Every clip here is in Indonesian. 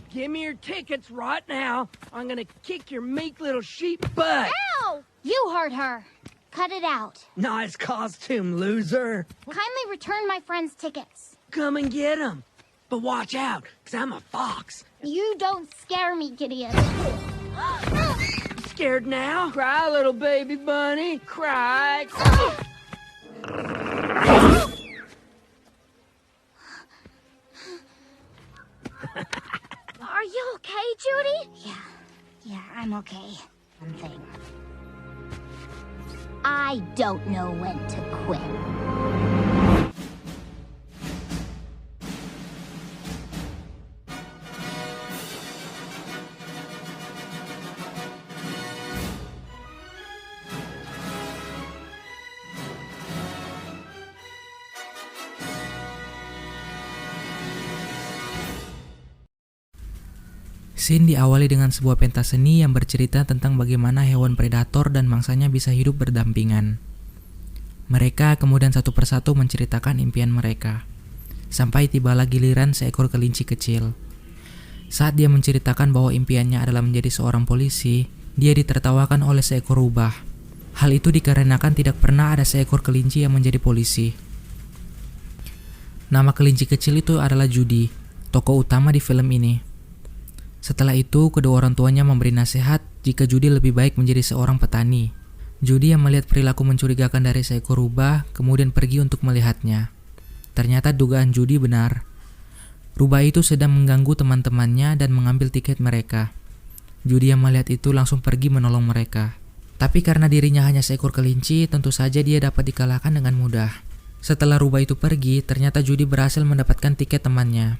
Give me your tickets right now. I'm gonna kick your meek little sheep butt. Ow! You hurt her. Cut it out. Nice costume, loser. Kindly return my friend's tickets. Come and get 'em. But watch out, 'cause I'm a fox. You don't scare me, Gideon. Scared now? Cry, little baby bunny. Cry. Are you okay, Judy? Yeah, I'm okay. One thing. I don't know when to quit. Scene diawali dengan sebuah pentas seni yang bercerita tentang bagaimana hewan predator dan mangsanya bisa hidup berdampingan. Mereka kemudian satu persatu menceritakan impian mereka, sampai tibalah giliran seekor kelinci kecil. Saat dia menceritakan bahwa impiannya adalah menjadi seorang polisi, dia ditertawakan oleh seekor rubah. Hal itu dikarenakan tidak pernah ada seekor kelinci yang menjadi polisi. Nama kelinci kecil itu adalah Judy, tokoh utama di film ini. Setelah itu, kedua orang tuanya memberi nasihat jika Judy lebih baik menjadi seorang petani. Judy yang melihat perilaku mencurigakan dari seekor rubah, kemudian pergi untuk melihatnya. Ternyata dugaan Judy benar. Rubah itu sedang mengganggu teman-temannya dan mengambil tiket mereka. Judy yang melihat itu langsung pergi menolong mereka. Tapi karena dirinya hanya seekor kelinci, tentu saja dia dapat dikalahkan dengan mudah. Setelah rubah itu pergi, ternyata Judy berhasil mendapatkan tiket temannya.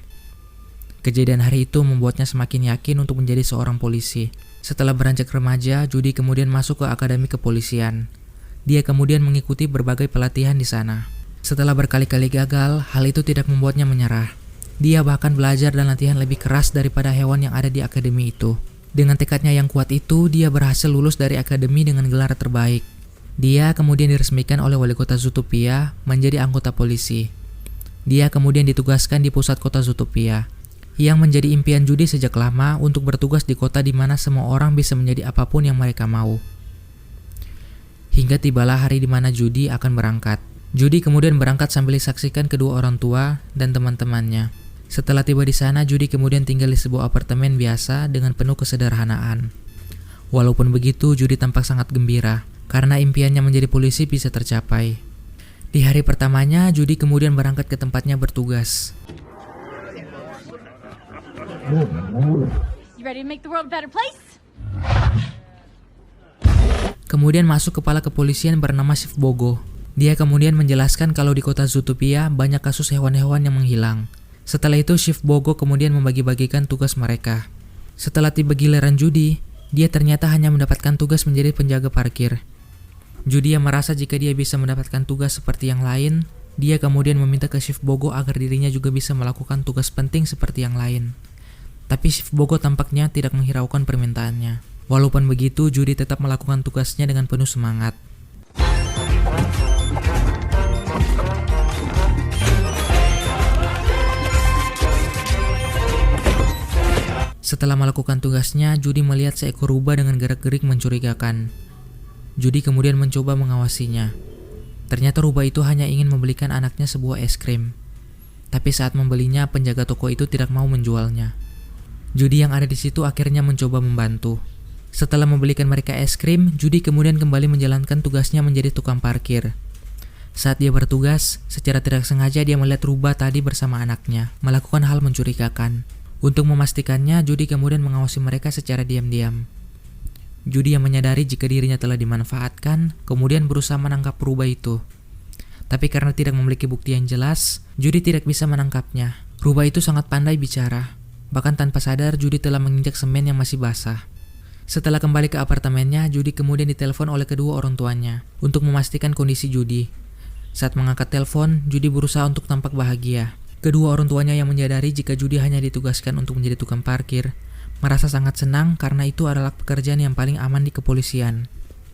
Kejadian hari itu membuatnya semakin yakin untuk menjadi seorang polisi. Setelah beranjak remaja, Judy kemudian masuk ke akademi kepolisian. Dia kemudian mengikuti berbagai pelatihan di sana. Setelah berkali-kali gagal, hal itu tidak membuatnya menyerah. Dia bahkan belajar dan latihan lebih keras daripada hewan yang ada di akademi itu. Dengan tekadnya yang kuat itu, dia berhasil lulus dari akademi dengan gelar terbaik. Dia kemudian diresmikan oleh wali kota Zootopia menjadi anggota polisi. Dia kemudian ditugaskan di pusat kota Zootopia, yang menjadi impian Judy sejak lama untuk bertugas di kota di mana semua orang bisa menjadi apapun yang mereka mau. Hingga tibalah hari di mana Judy akan berangkat. Judy kemudian berangkat sambil disaksikan kedua orang tua dan teman-temannya. Setelah tiba di sana, Judy kemudian tinggal di sebuah apartemen biasa dengan penuh kesederhanaan. Walaupun begitu, Judy tampak sangat gembira karena impiannya menjadi polisi bisa tercapai. Di hari pertamanya, Judy kemudian berangkat ke tempatnya bertugas. You ready to make the world a better place? Kemudian masuk kepala kepolisian bernama Chief Bogo. Dia kemudian menjelaskan kalau di kota Zootopia banyak kasus hewan-hewan yang menghilang. Setelah itu Chief Bogo kemudian membagi-bagikan tugas mereka. Setelah tiba giliran Judy, dia ternyata hanya mendapatkan tugas menjadi penjaga parkir. Judy yang merasa jika dia bisa mendapatkan tugas seperti yang lain, dia kemudian meminta ke Chief Bogo agar dirinya juga bisa melakukan tugas penting seperti yang lain. Tapi Chief Bogo tampaknya tidak menghiraukan permintaannya. Walaupun begitu, Judy tetap melakukan tugasnya dengan penuh semangat. Setelah melakukan tugasnya, Judy melihat seekor rubah dengan gerak-gerik mencurigakan. Judy kemudian mencoba mengawasinya. Ternyata rubah itu hanya ingin membelikan anaknya sebuah es krim. Tapi saat membelinya, penjaga toko itu tidak mau menjualnya. Judy yang ada di situ akhirnya mencoba membantu. Setelah membelikan mereka es krim, Judy kemudian kembali menjalankan tugasnya menjadi tukang parkir. Saat dia bertugas, secara tidak sengaja dia melihat rubah tadi bersama anaknya melakukan hal mencurigakan. Untuk memastikannya, Judy kemudian mengawasi mereka secara diam-diam. Judy yang menyadari jika dirinya telah dimanfaatkan, kemudian berusaha menangkap rubah itu. Tapi karena tidak memiliki bukti yang jelas, Judy tidak bisa menangkapnya. Rubah itu sangat pandai bicara. Bahkan tanpa sadar, Judy telah menginjak semen yang masih basah. Setelah kembali ke apartemennya, Judy kemudian ditelepon oleh kedua orang tuanya untuk memastikan kondisi Judy. Saat mengangkat telepon, Judy berusaha untuk tampak bahagia. Kedua orang tuanya yang menyadari jika Judy hanya ditugaskan untuk menjadi tukang parkir, merasa sangat senang karena itu adalah pekerjaan yang paling aman di kepolisian.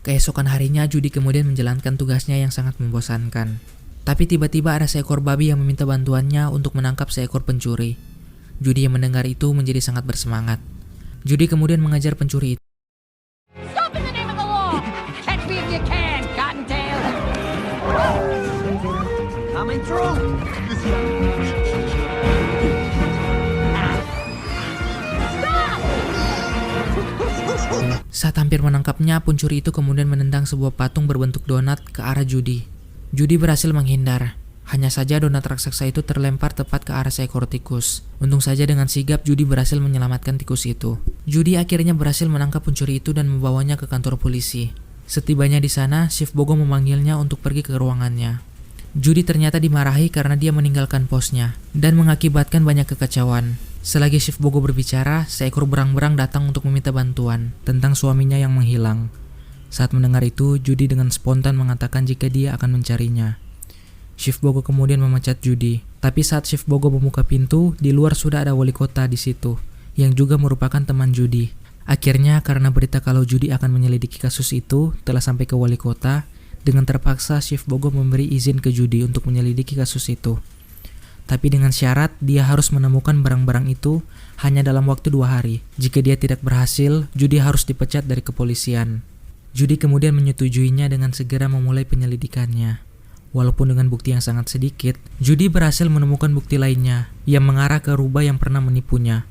Keesokan harinya, Judy kemudian menjalankan tugasnya yang sangat membosankan. Tapi tiba-tiba ada seekor babi yang meminta bantuannya untuk menangkap seekor pencuri. Judy yang mendengar itu menjadi sangat bersemangat. Judy kemudian mengajar pencuri itu. Stop in the name of the law! Catch me if you can, Cottontail. Coming through. Saat hampir menangkapnya, pencuri itu kemudian menendang sebuah patung berbentuk donat ke arah Judy. Judy berhasil menghindar. Hanya saja donat raksasa itu terlempar tepat ke arah seekor tikus. Untung saja dengan sigap Judy berhasil menyelamatkan tikus itu. Judy akhirnya berhasil menangkap pencuri itu dan membawanya ke kantor polisi. Setibanya di sana, Chief Bogo memanggilnya untuk pergi ke ruangannya. Judy ternyata dimarahi karena dia meninggalkan posnya dan mengakibatkan banyak kekacauan. Selagi Chief Bogo berbicara, seekor berang-berang datang untuk meminta bantuan tentang suaminya yang menghilang. Saat mendengar itu, Judy dengan spontan mengatakan jika dia akan mencarinya. Chief Bogo kemudian memecat Judy. Tapi saat Chief Bogo membuka pintu, di luar sudah ada wali kota di situ, yang juga merupakan teman Judy. Akhirnya karena berita kalau Judy akan menyelidiki kasus itu telah sampai ke wali kota, dengan terpaksa Chief Bogo memberi izin ke Judy untuk menyelidiki kasus itu. Tapi dengan syarat dia harus menemukan barang-barang itu hanya dalam waktu 2 hari. Jika dia tidak berhasil, Judy harus dipecat dari kepolisian. Judy kemudian menyetujuinya dengan segera memulai penyelidikannya. Walaupun dengan bukti yang sangat sedikit, Judy berhasil menemukan bukti lainnya yang mengarah ke rubah yang pernah menipunya.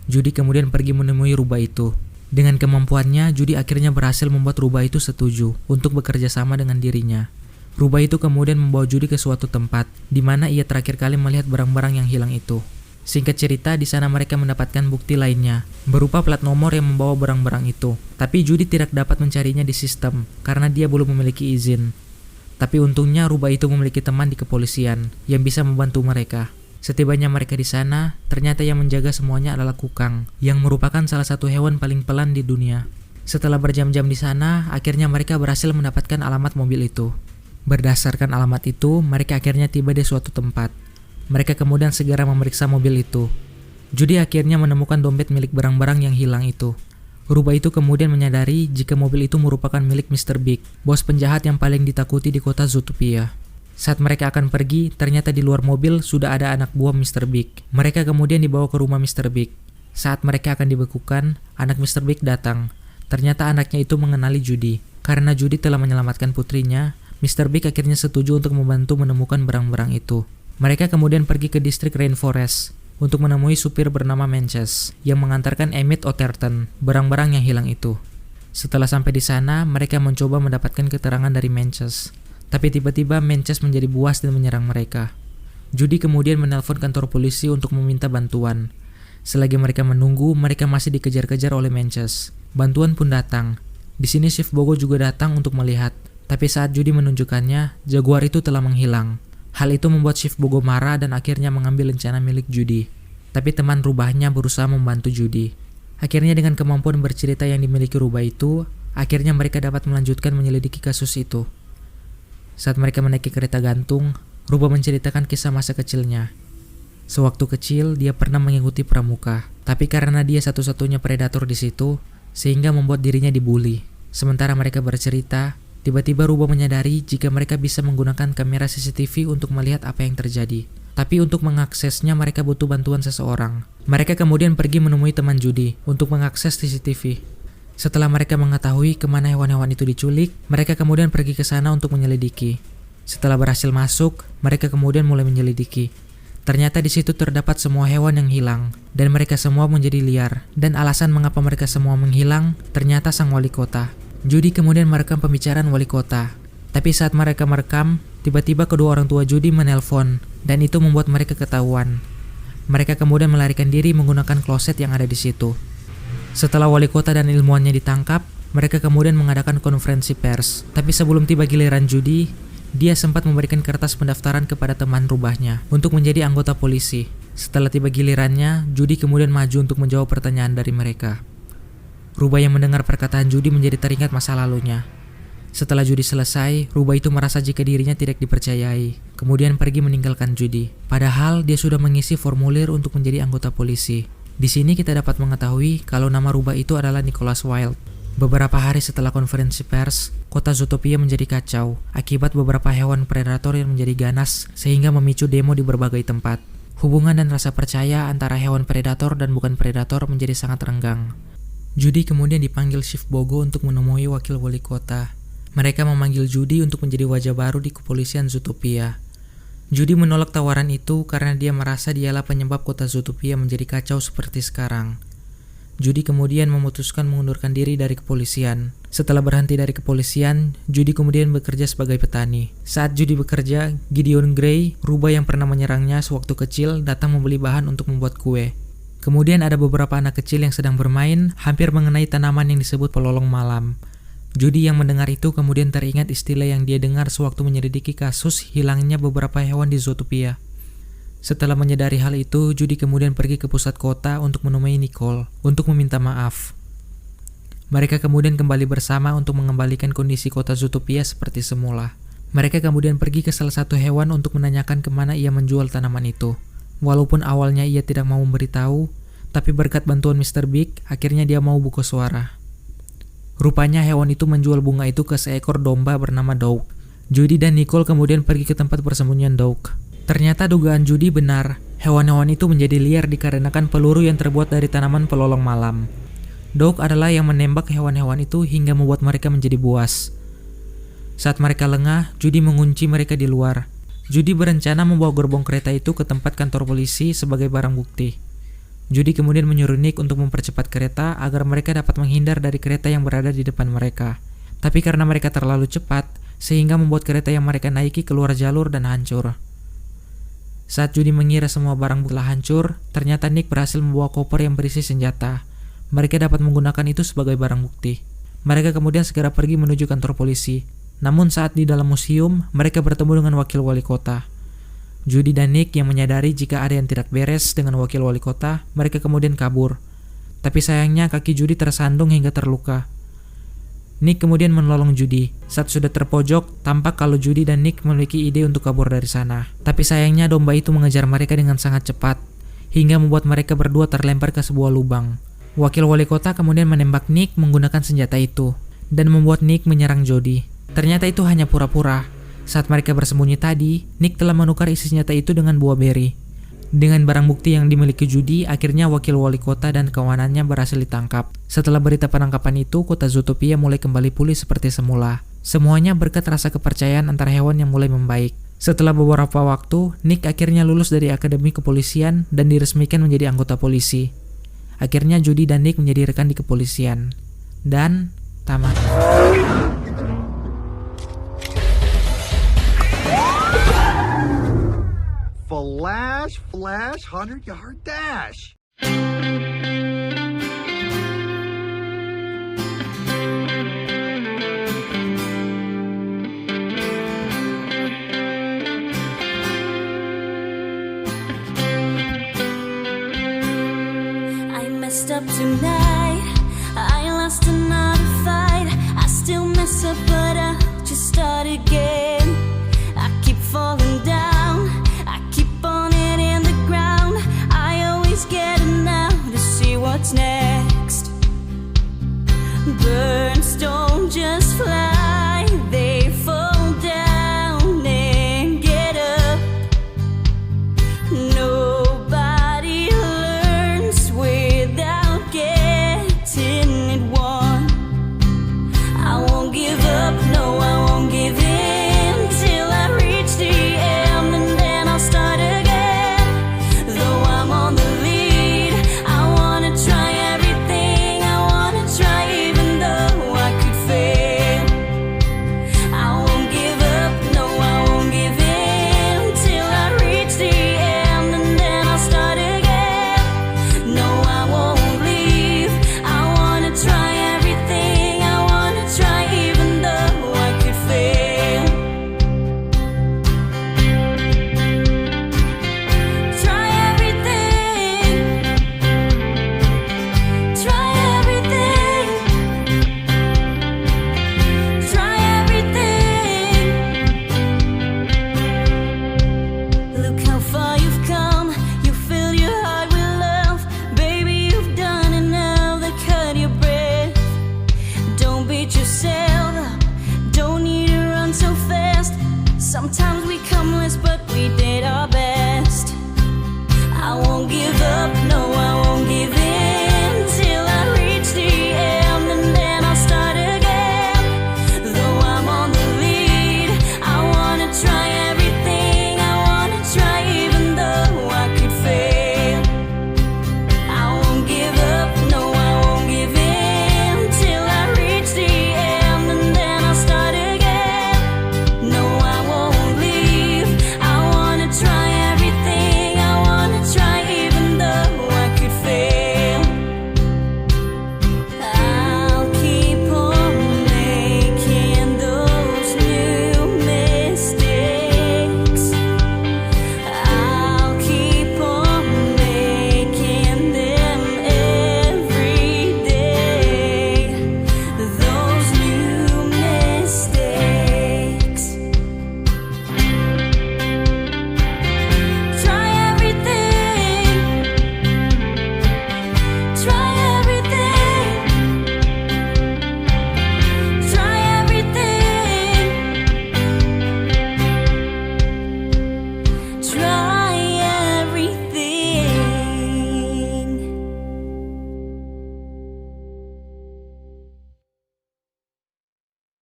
Judy kemudian pergi menemui rubah itu. Dengan kemampuannya, Judy akhirnya berhasil membuat rubah itu setuju untuk bekerja sama dengan dirinya. Rubah itu kemudian membawa Judy ke suatu tempat, di mana ia terakhir kali melihat barang-barang yang hilang itu. Singkat cerita, di sana mereka mendapatkan bukti lainnya, berupa plat nomor yang membawa barang-barang itu. Tapi Judy tidak dapat mencarinya di sistem, karena dia belum memiliki izin. Tapi untungnya rubah itu memiliki teman di kepolisian yang bisa membantu mereka. Setibanya mereka di sana, ternyata yang menjaga semuanya adalah kukang, yang merupakan salah satu hewan paling pelan di dunia. Setelah berjam-jam di sana, akhirnya mereka berhasil mendapatkan alamat mobil itu. Berdasarkan alamat itu, mereka akhirnya tiba di suatu tempat. Mereka kemudian segera memeriksa mobil itu. Judy akhirnya menemukan dompet milik barang-barang yang hilang itu. Rubah itu kemudian menyadari jika mobil itu merupakan milik Mr. Big, bos penjahat yang paling ditakuti di kota Zootopia. Saat mereka akan pergi, ternyata di luar mobil sudah ada anak buah Mr. Big. Mereka kemudian dibawa ke rumah Mr. Big. Saat mereka akan dibekukan, anak Mr. Big datang. Ternyata anaknya itu mengenali Judy. Karena Judy telah menyelamatkan putrinya, Mr. Big akhirnya setuju untuk membantu menemukan barang-barang itu. Mereka kemudian pergi ke distrik Rainforest untuk menemui supir bernama Manches yang mengantarkan Emmett Otterton barang-barang yang hilang itu. Setelah sampai di sana, mereka mencoba mendapatkan keterangan dari Manches. Tapi tiba-tiba Manches menjadi buas dan menyerang mereka. Judy kemudian menelpon kantor polisi untuk meminta bantuan. Selagi mereka menunggu, mereka masih dikejar-kejar oleh Manches. Bantuan pun datang. Di sini Chief Bogo juga datang untuk melihat. Tapi saat Judy menunjukkannya, jaguar itu telah menghilang. Hal itu membuat Chief Bogo marah dan akhirnya mengambil rencana milik Judy. Tapi teman rubahnya berusaha membantu Judy. Akhirnya dengan kemampuan bercerita yang dimiliki rubah itu, akhirnya mereka dapat melanjutkan menyelidiki kasus itu. Saat mereka menaiki kereta gantung, rubah menceritakan kisah masa kecilnya. Sewaktu kecil, dia pernah mengikuti pramuka. Tapi karena dia satu-satunya predator di situ, sehingga membuat dirinya dibully. Sementara mereka bercerita, tiba-tiba rubah menyadari jika mereka bisa menggunakan kamera CCTV untuk melihat apa yang terjadi. Tapi untuk mengaksesnya mereka butuh bantuan seseorang. Mereka kemudian pergi menemui teman Judy untuk mengakses CCTV. Setelah mereka mengetahui kemana hewan-hewan itu diculik, mereka kemudian pergi ke sana untuk menyelidiki. Setelah berhasil masuk, mereka kemudian mulai menyelidiki. Ternyata di situ terdapat semua hewan yang hilang, dan mereka semua menjadi liar. Dan alasan mengapa mereka semua menghilang, ternyata sang wali kota. Judy kemudian merekam pembicaraan wali kota. Tapi saat mereka merekam, tiba-tiba kedua orang tua Judy menelpon, dan itu membuat mereka ketahuan. Mereka kemudian melarikan diri menggunakan kloset yang ada di situ. Setelah wali kota dan ilmuwannya ditangkap, mereka kemudian mengadakan konferensi pers. Tapi sebelum tiba giliran Judy, dia sempat memberikan kertas pendaftaran kepada teman rubahnya untuk menjadi anggota polisi. Setelah tiba gilirannya, Judy kemudian maju untuk menjawab pertanyaan dari mereka. Rubah yang mendengar perkataan Judy menjadi teringat masa lalunya. Setelah Judy selesai, rubah itu merasa jika dirinya tidak dipercayai, kemudian pergi meninggalkan Judy. Padahal dia sudah mengisi formulir untuk menjadi anggota polisi. Di sini kita dapat mengetahui kalau nama rubah itu adalah Nicholas Wilde. Beberapa hari setelah konferensi pers, kota Zootopia menjadi kacau akibat beberapa hewan predator yang menjadi ganas sehingga memicu demo di berbagai tempat. Hubungan dan rasa percaya antara hewan predator dan bukan predator menjadi sangat renggang. Judy kemudian dipanggil Chief Bogo untuk menemui wakil wali kota. Mereka memanggil Judy untuk menjadi wajah baru di kepolisian Zootopia. Judy menolak tawaran itu karena dia merasa dialah penyebab kota Zootopia menjadi kacau seperti sekarang. Judy kemudian memutuskan mengundurkan diri dari kepolisian. Setelah berhenti dari kepolisian, Judy kemudian bekerja sebagai petani. Saat Judy bekerja, Gideon Grey, rubah yang pernah menyerangnya sewaktu kecil, datang membeli bahan untuk membuat kue. Kemudian ada beberapa anak kecil yang sedang bermain, hampir mengenai tanaman yang disebut pelolong malam. Judy yang mendengar itu kemudian teringat istilah yang dia dengar sewaktu menyelidiki kasus hilangnya beberapa hewan di Zootopia. Setelah menyadari hal itu, Judy kemudian pergi ke pusat kota untuk menemui Nicole untuk meminta maaf. Mereka kemudian kembali bersama untuk mengembalikan kondisi kota Zootopia seperti semula. Mereka kemudian pergi ke salah satu hewan untuk menanyakan kemana ia menjual tanaman itu. Walaupun awalnya ia tidak mau memberitahu, tapi berkat bantuan Mr. Big, akhirnya dia mau buka suara. Rupanya hewan itu menjual bunga itu ke seekor domba bernama Dog. Judy dan Nicole kemudian pergi ke tempat persembunyian Dog. Ternyata dugaan Judy benar, hewan-hewan itu menjadi liar dikarenakan peluru yang terbuat dari tanaman pelolong malam. Dog adalah yang menembak hewan-hewan itu hingga membuat mereka menjadi buas. Saat mereka lengah, Judy mengunci mereka di luar. Judy berencana membawa gerbong kereta itu ke tempat kantor polisi sebagai barang bukti. Judy kemudian menyuruh Nick untuk mempercepat kereta agar mereka dapat menghindar dari kereta yang berada di depan mereka. Tapi karena mereka terlalu cepat, sehingga membuat kereta yang mereka naiki keluar jalur dan hancur. Saat Judy mengira semua barang telah hancur, ternyata Nick berhasil membawa koper yang berisi senjata. Mereka dapat menggunakan itu sebagai barang bukti. Mereka kemudian segera pergi menuju kantor polisi. Namun saat di dalam museum, mereka bertemu dengan wakil wali kota. Judy dan Nick yang menyadari jika ada yang tidak beres dengan wakil wali kota, mereka kemudian kabur. Tapi sayangnya kaki Judy tersandung hingga terluka. Nick kemudian menolong Judy. Saat sudah terpojok, tampak kalau Judy dan Nick memiliki ide untuk kabur dari sana. Tapi sayangnya domba itu mengejar mereka dengan sangat cepat, hingga membuat mereka berdua terlempar ke sebuah lubang. Wakil wali kota kemudian menembak Nick menggunakan senjata itu, dan membuat Nick menyerang Judy. Ternyata itu hanya pura-pura. Saat mereka bersembunyi tadi, Nick telah menukar isi senjata itu dengan buah beri. Dengan barang bukti yang dimiliki Judy, akhirnya wakil wali kota dan kawanannya berhasil ditangkap. Setelah berita penangkapan itu, kota Zootopia mulai kembali pulih seperti semula. Semuanya berkat rasa kepercayaan antara hewan yang mulai membaik. Setelah beberapa waktu, Nick akhirnya lulus dari akademi kepolisian dan diresmikan menjadi anggota polisi. Akhirnya Judy dan Nick menjadi rekan di kepolisian. Dan tamat. Flash, 100-yard dash. I messed up tonight. I lost another fight. I still mess up, but I'll just start again. I keep falling down. I keep on hitting the ground. I always get enough to see what's next. Burn, stone, just